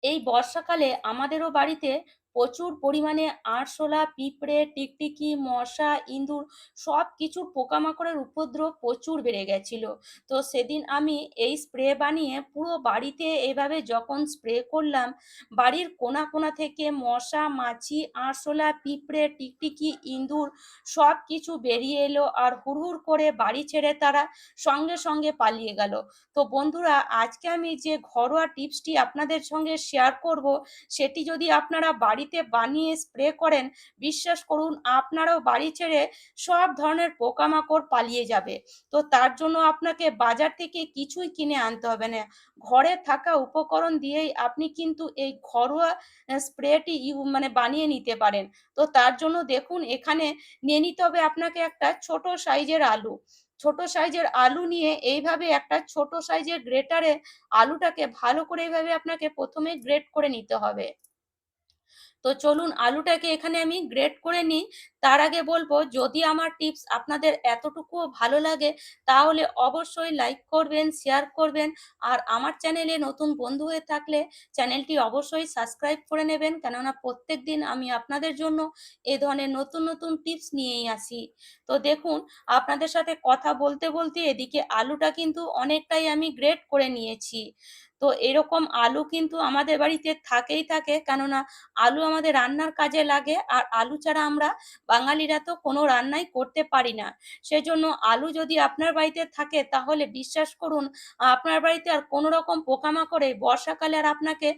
এই বর্ষাকালে আমাদেরও বাড়িতে প্রচুর পরিমাণে আরশোলা, পিঁপড়ে, টিকটিকি, মশা, ইঁদুর সবকিছুর পোকামাকড়ের উপদ্রব প্রচুর বেড়ে গেছিল। তো সেদিন আমি এই স্প্রে বানিয়ে পুরো বাড়িতে এভাবে যখন স্প্রে করলাম, বাড়ির কোণা কোণা থেকে মশা, মাছি, আরশোলা, পিঁপড়ে, টিকটিকি, ইঁদুর সবকিছু বেরিয়ে এলো আর হুড়হুড় করে বাড়ি ছেড়ে তারা সঙ্গে সঙ্গে পালিয়ে গেল। তো বন্ধুরা, আজকে আমি যে ঘরোয়া টিপসটি আপনাদের সঙ্গে শেয়ার করব, সেটি যদি আপনারা বাড়িতে বানিয়ে স্প্রে করেন, বিশ্বাস করুন আপনারাও বাড়ি ছেড়ে সব ধরনের পোকামাকড় পালিয়ে যাবে। তো তার জন্য আপনাকে বাজার থেকে কিছুই কিনে আনতে হবে না। ঘরে থাকা উপকরণ দিয়েই আপনি কিন্তু এই ঘরোয়া স্প্রেটি বানিয়ে নিতে পারেন। তো তার জন্য দেখুন, এখানে নিয়ে নিতে হবে আপনাকে একটা ছোট সাইজের আলু। ছোট সাইজের আলু নিয়ে এইভাবে একটা ছোট সাইজের গ্রেটারে আলুটাকে ভালো করে এইভাবে আপনাকে প্রথমে গ্রেট করে নিতে হবে। তো চলুন আলুটাকে এখানে আমি গ্রেট করে নিই। তার আগে বলবো, যদি আমার টিপস আপনাদের এতটুকুও ভালো লাগে তাহলে অবশ্যই লাইক করবেন, শেয়ার করবেন। আর আমার চ্যানেলে নতুন বন্ধু হয়ে থাকলে চ্যানেলটি অবশ্যই সাবস্ক্রাইব করে নেবেন, কেননা প্রত্যেক দিন আমি আপনাদের জন্য এ ধরনের নতুন নতুন টিপস নিয়েই আসি। তো দেখুন, আপনাদের সাথে কথা বলতে বলতে এদিকে আলুটা কিন্তু অনেকটাই আমি গ্রেট করে নিয়েছি। তো এরকম আলু কিন্তু আমাদের বাড়িতে থাকেই থাকে, কেননা আলু আমাদের রান্নার কাজে লাগে, আর আলু ছাড়া আমরা বাঙালিরা তো কোনো রান্নাই করতে পারি না। সেজন্য আলু যদি আপনার বাড়িতে থাকে তাহলে বিশ্বাস করুন আপনার বাড়িতে আর কোনো রকম পোকামাকড়ে বর্ষাকালে আর আপনাকে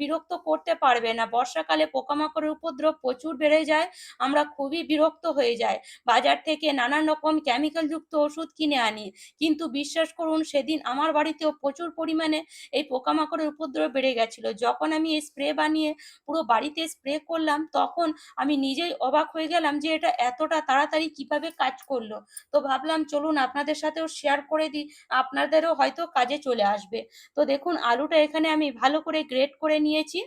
বিরক্ত করতে পারবে না। বর্ষাকালে পোকামাকড়ের উপদ্রব প্রচুর বেড়ে যায়, আমরা খুবই বিরক্ত হয়ে যাই। বাজার থেকে নানান রকম কেমিক্যালযুক্ত ওষুধ কিনে আনি, কিন্তু বিশ্বাস করুন সেদিন আমার বাড়িতেও প্রচুর পরিমাণে এই পোকামাকড়ের উপদ্রব বেড়ে গেছিল। যখন আমি এই স্প্রে বানিয়ে পুরো বাড়িতে স্প্রে করলাম, তখন আমি নিজেই অবাক হয়ে গেলাম যে এটা এতটা তাড়াতাড়ি কিভাবে কাজ করলো। তো ভাবলাম চলুন আপনাদের সাথেও শেয়ার করে দিই, আপনাদেরও হয়তো কাজে চলে আসবে। তো দেখুন আলুটা এখানে আমি ভালো করে গ্রেট করে নিয়েছি।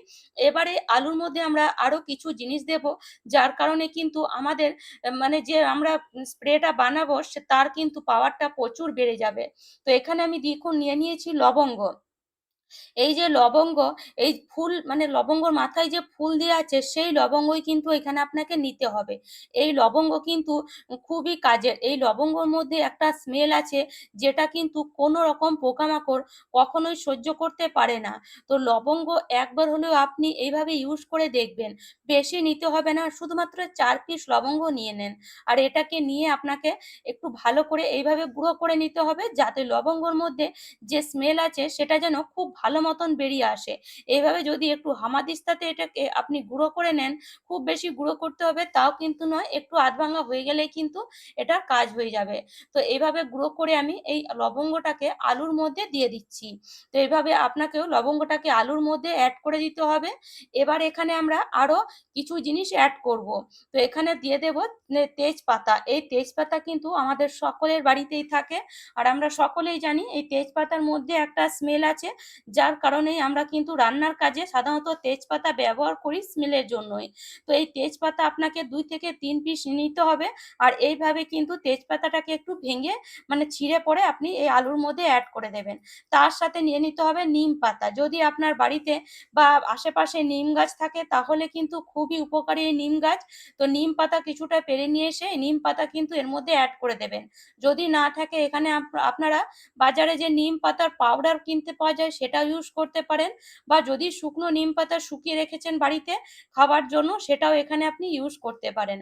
এবারে আলুর মধ্যে আমরা আরো কিছু জিনিস দেব, যার কারণে কিন্তু আমাদের যে আমরা স্প্রেটা বানাবো তার কিন্তু পাওয়ারটা প্রচুর বেড়ে যাবে। তো এখানে আমি দেখুন নিয়ে নিয়েছি লবঙ্গ। এই যে লবঙ্গ, এই ফুল লবঙ্গর মাথায় যে ফুল দেওয়া আছে সেই লবঙ্গই কিন্তু এখানে আপনাকে নিতে হবে। এই লবঙ্গ কিন্তু খুবই কাজের। এই লবঙ্গর মধ্যে একটা স্মেল আছে যেটা কিন্তু কোনো রকম পোকামাকড় কখনোই সহ্য করতে পারে না। তো লবঙ্গ একবার হলেও আপনি এইভাবে ইউজ করে দেখবেন। বেশি নিতে হবে না, শুধুমাত্র 4 পিস লবঙ্গ নিয়ে নেন। আর এটাকে নিয়ে আপনাকে একটু ভালো করে এইভাবে গুঁড়ো করে নিতে হবে, যাতে লবঙ্গর মধ্যে যে স্মেল আছে সেটা যেন খুব ভালো মতন বেরিয়ে আসে। এইভাবে যদি একটু হামাদিস্তাতে এটাকে আপনি গুঁড়ো করে নেন, খুব বেশি গুঁড়ো করতে হবে তাও কিন্তু নয়, একটু আধভাঙা হয়ে গেলেই কিন্তু এটার কাজ হয়ে যাবে। তো এইভাবে গুঁড়ো করে আমি এই লবঙ্গটাকে আলুর মধ্যে দিয়ে দিচ্ছি। তো এইভাবে আপনাকেও লবঙ্গটাকে আলুর মধ্যে অ্যাড করে দিতে হবে। এবার এখানে আমরা আরো কিছু জিনিস অ্যাড করব। তো এখানে দিয়ে দেব তেজপাতা। এই তেজপাতা কিন্তু আমাদের সকলের বাড়িতেই থাকে, আর আমরা সকলেই জানি এই তেজপাতার মধ্যে একটা স্মেল আছে, যার কারণেই আমরা কিন্তু রান্নার কাজে সাধারণত তেজপাতা ব্যবহার করি স্মেলের জন্যই। তো এই তেজপাতা আপনাকে 2 থেকে 3 পিস নিতে হবে। আর এইভাবে কিন্তু তেজপাতাটাকে একটু ভেঙে ছিঁড়ে পরে আপনি এই আলুর মধ্যে অ্যাড করে দেবেন। তার সাথে নিয়ে নিতে হবে নিম পাতা। যদি আপনার বাড়িতে বা আশেপাশে নিম গাছ থাকে তাহলে কিন্তু খুবই উপকারী এই নিম গাছ। তো নিম পাতা কিছুটা পেড়ে নিয়ে এসে নিম পাতা কিন্তু এর মধ্যে অ্যাড করে দেবেন। যদি না থাকে এখানে আপনারা বাজারে যে নিম পাতার পাউডার কিনতে পাওয়া যায় সেটাও ইউজ করতে পারেন, বা যদি শুকনো নিম পাতা শুকিয়ে রেখেছেন বাড়িতে খাবার জন্য সেটাও এখানে আপনি ইউজ করতে পারেন।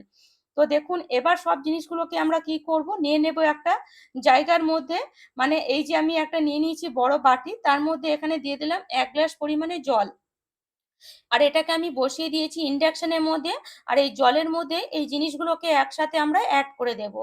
তো দেখুন এবার সব জিনিসগুলোকে আমরা কি করব, নিয়ে নেব একটা জায়গার মধ্যে। এই যে আমি একটা নিয়ে নিয়েছি বড় বাটি, তার মধ্যে এখানে দিয়ে দিলাম 1 গ্লাস পরিমাণে জল। আর এটাকে আমি বসিয়ে দিয়েছি ইন্ডাকশনের মধ্যে। আর এই জলের মধ্যে এই জিনিসগুলোকে একসাথে আমরা অ্যাড করে দেব।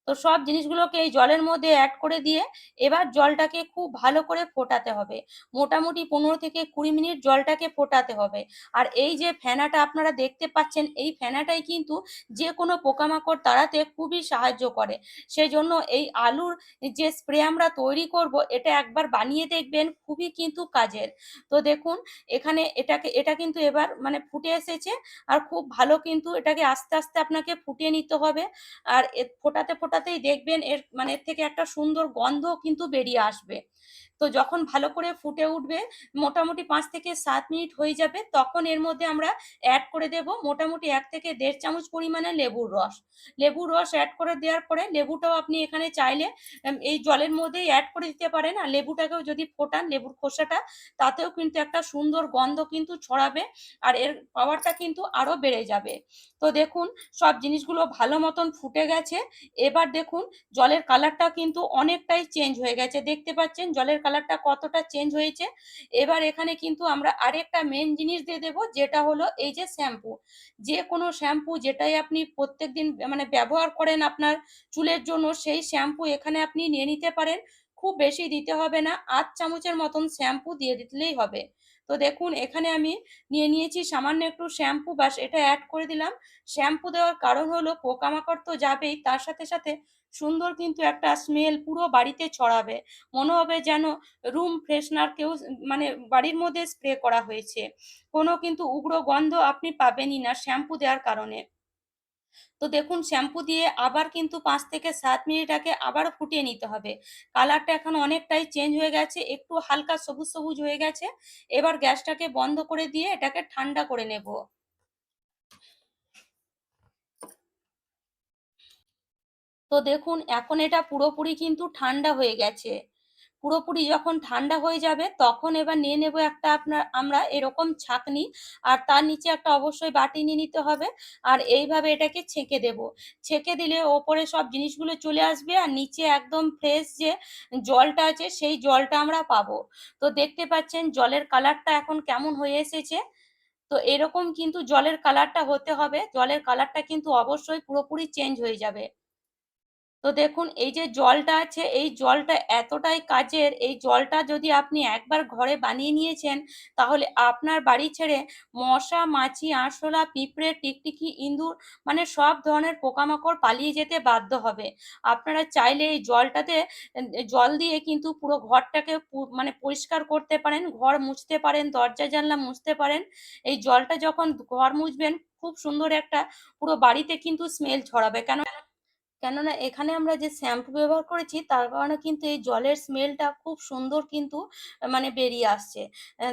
তো সব জিনিসগুলোকে এই জলের মধ্যে অ্যাড করে দিয়ে এবার জলটাকে খুব ভালো করে ফোটাতে হবে। মোটামুটি 15 থেকে 20 মিনিট জলটাকে ফোটাতে হবে। আর এই যে ফেনাটা আপনারা দেখতে পাচ্ছেন, এই ফেনাটাই কিন্তু যে কোনো পোকামাকড় তাড়াতে খুবই সাহায্য করে। সেজন্য এই আলুর যে স্প্রে আমরা তৈরি করব এটা একবার বানিয়ে দেখবেন, খুবই কিন্তু কাজের। তো দেখুন এখানে এটা কিন্তু এবার ফুটে এসেছে। আর খুব ভালো কিন্তু এটাকে আস্তে আস্তে আপনাকে ফুটিয়ে নিতে হবে। আর ফোটাতে ফোটাতেই দেখবেন এর থেকে একটা সুন্দর গন্ধ কিন্তু বেরিয়ে আসবে। তো যখন ভালো করে ফুটে উঠবে, মোটামুটি ৫ থেকে ৭ মিনিট হয়ে যাবে, তখন এর মধ্যে আমরা অ্যাড করে দেব মোটামুটি ১ থেকে ১.৫ চামচ পরিমাণে লেবুর রস। লেবুর রস অ্যাড করে দেওয়ার পরে লেবুটাও আপনি এখানে চাইলে এই জলের মধ্যেই অ্যাড করে দিতে পারেন। আর লেবুটাকেও যদি ফোটান, লেবুর খোসাটা, তাতেও কিন্তু একটা সুন্দর গন্ধ কিন্তু ছড়াবে, আর এর পাওয়ারটা কিন্তু আরো বেড়ে যাবে। তো দেখুন সব জিনিসগুলো ভালো মতন ফুটে গেছে। এবার দেখুন জলের কালারটা কিন্তু অনেকটাই চেঞ্জ হয়ে গেছে। দেখতে পাচ্ছেন জলের কালারটা কতটা চেঞ্জ হয়েছে। এবার এখানে কিন্তু আমরা আরেকটা মেইন জিনিস দিয়ে দেব, যেটা হলো এই যে শ্যাম্পু। যে কোনো শ্যাম্পু যেটাই আপনি প্রত্যেকদিন মানে ব্যবহার করেন আপনার চুলের জন্য, সেই শ্যাম্পু এখানে আপনি নিয়ে নিতে পারেন। খুব বেশি দিতে হবে না, ৮ চামচের মতন শ্যাম্পু দিয়ে দিলেই হবে। তো দেখুন এখানে আমি নিয়ে নিয়েছি সামান্য একটু শ্যাম্পু, ব্যাস এটা অ্যাড করে দিলাম। শ্যাম্পু দেওয়ার কারণ হলো পোকামাকড় তো যাবেই, তার সাথে সাথে সুন্দর কিন্তু একটা স্মেল পুরো বাড়িতে ছড়াবে। মনে হবে যেন রুম ফ্রেশনার কেউ মানে বাড়ির মধ্যে স্প্রে করা হয়েছে। কোনো কিন্তু উগ্র গন্ধ আপনি পাবেনই না শ্যাম্পু দেওয়ার কারণে। তো দেখুন শ্যাম্পু দিয়ে আবার কিন্তু ৫ থেকে ৭ মিনিট আগে আবারও ফুটিয়ে নিতে হবে। কালারটা এখন অনেকটাই চেঞ্জ হয়ে গেছে, একটু হালকা সবুজ, সবুজ হয়ে গেছে। এবার গ্যাসটাকে বন্ধ করে দিয়ে এটাকে ঠান্ডা করে নেব। তো দেখুন এখন এটা পুরোপুরি কিন্তু ঠান্ডা হয়ে গেছে। পুরোপুরি যখন ঠান্ডা হয়ে যাবে তখন এবার নিয়ে নেব একটা আমরা এরকম ছাঁকনি, আর তার নিচে একটা অবশ্যই বাটি নিয়ে নিতে হবে। আর এইভাবে এটাকে ছেঁকে দেব। ছেঁকে দিলে ওপরে সব জিনিসগুলো চলে আসবে, আর নিচে একদম ফ্রেশ যে জলটা আছে সেই জলটা আমরা পাবো। তো দেখতে পাচ্ছেন জলের কালারটা এখন কেমন হয়ে এসেছে। তো এরকম কিন্তু জলের কালারটা হতে হবে। জলের কালারটা কিন্তু অবশ্যই পুরোপুরি চেঞ্জ হয়ে যাবে। তো দেখুন এই যে জলটা আছে, এই জলটা এতটাই কাজের, এই জলটা যদি আপনি একবার ঘরে বানিয়ে নিয়েছেন, তাহলে আপনার বাড়ি ছেড়ে মশা, মাছি, আরশোলা, পিঁপড়ে, টিকটিকি, ইঁদুর মানে সব ধরনের পোকামাকড় পালিয়ে যেতে বাধ্য হবে। আপনারা চাইলে এই জলটাতে জল দিয়ে কিন্তু পুরো ঘরটাকে মানে পরিষ্কার করতে পারেন, ঘর মুছতে পারেন, দরজা জানলা মুছতে পারেন। এই জলটা যখন ঘর মুছবেন, খুব সুন্দর একটা পুরো বাড়িতে কিন্তু স্মেল ছড়াবে। কেননা এখানে আমরা যে শ্যাম্পু ব্যবহার করেছি তার কারণে কিন্তু এই জলের স্মেলটা খুব সুন্দর কিন্তু মানে বেরিয়ে আসছে।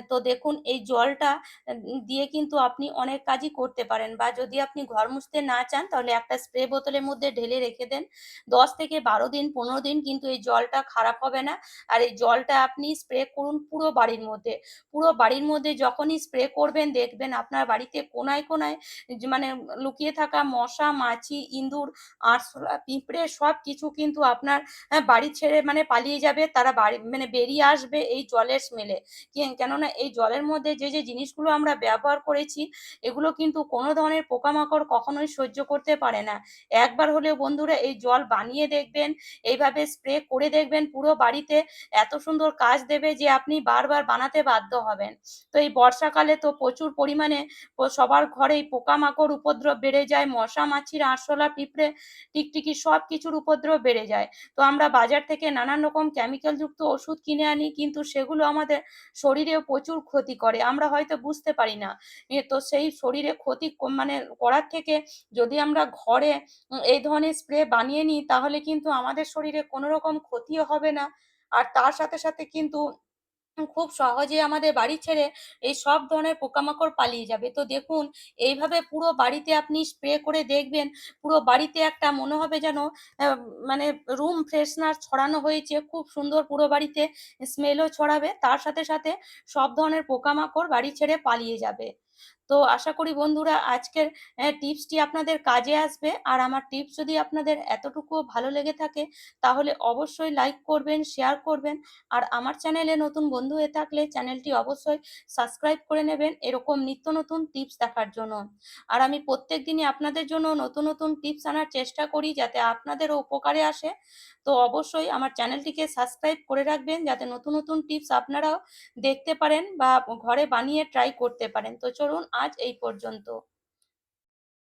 তো দেখুন এই জলটা দিয়ে কিন্তু আপনি অনেক কাজই করতে পারেন, বা যদি আপনি ঘর মুছতে না চান তাহলে একটা স্প্রে বোতলের মধ্যে ঢেলে রেখে দেন। ১০ থেকে ১২ দিন ১৫ দিন কিন্তু এই জলটা খারাপ হবে না। আর এই জলটা আপনি স্প্রে করুন পুরো বাড়ির মধ্যে। পুরো বাড়ির মধ্যে যখনই স্প্রে করবেন দেখবেন আপনার বাড়িতে কোণায়, কোণায় যে মানে লুকিয়ে থাকা মশা, মাছি, ইঁদুর, আরশোলা, পিঁপড়ে সবকিছু কিন্তু আপনার বাড়ি ছেড়ে মানে পালিয়ে যাবে। তারা বাড়ি মানে বেরিয়ে আসবে এই জলের স্মেলে। কেননা এই জলের মধ্যে যে জিনিসগুলো আমরা ব্যবহার করেছি, এগুলো কিন্তু কোনো ধরনের পোকামাকড় কখনোই সহ্য করতে পারে না। একবার হলেও বন্ধুরা এই জল বানিয়ে দেখবেন, এইভাবে স্প্রে করে দেখবেন, পুরো বাড়িতে এত সুন্দর কাজ দেবে যে আপনি বারবার বানাতে বাধ্য হবেন। তো এই বর্ষাকালে তো প্রচুর পরিমাণে সবার ঘরেই পোকামাকড় উপদ্রব বেড়ে যায়। মশা, মাছির, আরশোলা, পিঁপড়ে, টিকটিকি সবকিছুর উপদ্রব বেড়ে যায়। তো আমরা বাজার থেকে নানান রকম কেমিক্যাল যুক্ত ওষুধ কিনে আনি, কিন্তু সেগুলো আমাদের শরীরেও প্রচুর ক্ষতি করে। আমরা হয়তো বুঝতে পারি না। তো সেই শরীরে ক্ষতি মানে করার থেকে যদি আমরা ঘরে এই ধরনের স্প্রে বানিয়ে নিই, তাহলে কিন্তু আমাদের শরীরে কোনো রকম ক্ষতিও হবে না। আর তার সাথে সাথে কিন্তু খুব সহজে আমাদের বাড়ি ছেড়ে এই সব ধরনের পোকামাকড় পালিয়ে যাবে। তো দেখুন এইভাবে পুরো বাড়িতে আপনি স্প্রে করে দেখবেন, পুরো বাড়িতে একটা মনে হবে যেন আ মানে রুম ফ্রেশনার ছড়ানো হয়েছে। খুব সুন্দর পুরো বাড়িতে স্মেলও ছড়াবে। তার সাথে সাথে সব ধরনের পোকামাকড় বাড়ি ছেড়ে পালিয়ে যাবে। তো আশা করি বন্ধুরা আজকের টিপসটি আপনাদের কাজে আসবে। আর আমার টিপস যদি আপনাদের এতটুকুও ভালো লেগে থাকে, তাহলে অবশ্যই লাইক করবেন, শেয়ার করবেন। আর আমার চ্যানেলে নতুন বন্ধু হয়ে থাকলে চ্যানেলটি অবশ্যই সাবস্ক্রাইব করে নেবেন এরকম নিত্য নতুন টিপস দেখার জন্য। আর আমি প্রত্যেকদিনই আপনাদের জন্য নতুন নতুন টিপস আনার চেষ্টা করি যাতে আপনাদেরও উপকারে আসে। তো অবশ্যই আমার চ্যানেলটিকে সাবস্ক্রাইব করে রাখবেন যাতে নতুন নতুন টিপস আপনারাও দেখতে পারেন বা ঘরে বানিয়ে ট্রাই করতে পারেন। তো চলুন আজ এই পর্যন্ত।